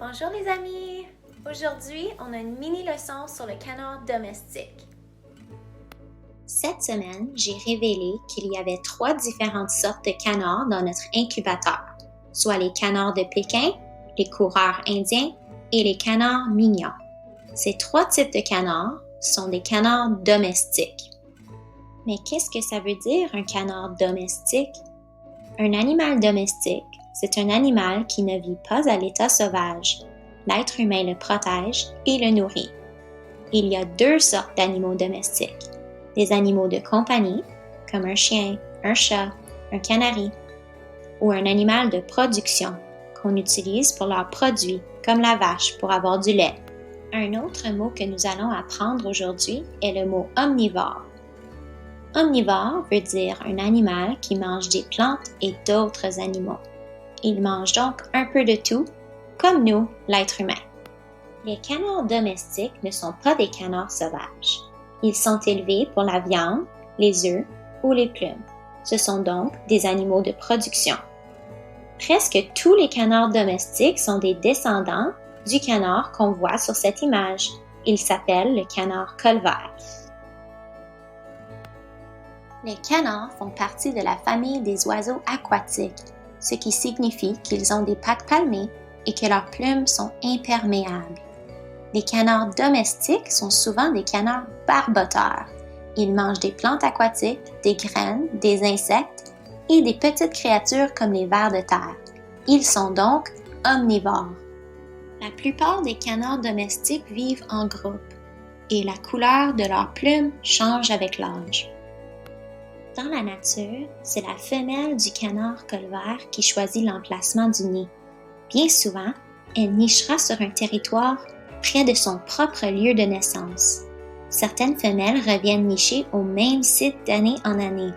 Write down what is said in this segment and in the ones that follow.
Bonjour les amis! Aujourd'hui, on a une mini-leçon sur le canard domestique. Cette semaine, j'ai révélé qu'il y avait 3 différentes sortes de canards dans notre incubateur, soit les canards de Pékin, les coureurs indiens et les canards mignons. Ces 3 types de canards sont des canards domestiques. Mais qu'est-ce que ça veut dire un canard domestique? Un animal domestique, c'est un animal qui ne vit pas à l'état sauvage. L'être humain le protège et le nourrit. Il y a 2 sortes d'animaux domestiques. Des animaux de compagnie, comme un chien, un chat, un canari, ou un animal de production qu'on utilise pour leurs produits, comme la vache pour avoir du lait. Un autre mot que nous allons apprendre aujourd'hui est le mot omnivore. Omnivore veut dire un animal qui mange des plantes et d'autres animaux. Il mange donc un peu de tout, comme nous, l'être humain. Les canards domestiques ne sont pas des canards sauvages. Ils sont élevés pour la viande, les œufs ou les plumes. Ce sont donc des animaux de production. Presque tous les canards domestiques sont des descendants du canard qu'on voit sur cette image. Il s'appelle le canard colvert. Les canards font partie de la famille des oiseaux aquatiques, ce qui signifie qu'ils ont des pattes palmées et que leurs plumes sont imperméables. Les canards domestiques sont souvent des canards barboteurs. Ils mangent des plantes aquatiques, des graines, des insectes et des petites créatures comme les vers de terre. Ils sont donc omnivores. La plupart des canards domestiques vivent en groupe et la couleur de leurs plumes change avec l'âge. Dans la nature, c'est la femelle du canard colvert qui choisit l'emplacement du nid. Bien souvent, elle nichera sur un territoire près de son propre lieu de naissance. Certaines femelles reviennent nicher au même site d'année en année.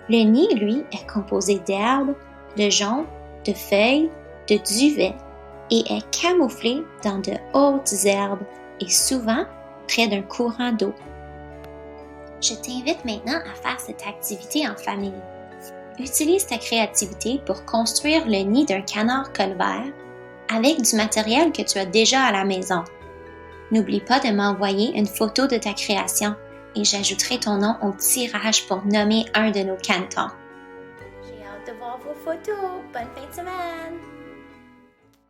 Le nid, lui, est composé d'herbes, de joncs, de feuilles, de duvet et est camouflé dans de hautes herbes et souvent près d'un courant d'eau. Je t'invite maintenant à faire cette activité en famille. Utilise ta créativité pour construire le nid d'un canard colvert avec du matériel que tu as déjà à la maison. N'oublie pas de m'envoyer une photo de ta création et j'ajouterai ton nom au tirage pour nommer un de nos cantons. J'ai hâte de voir vos photos. Bonne fin de semaine!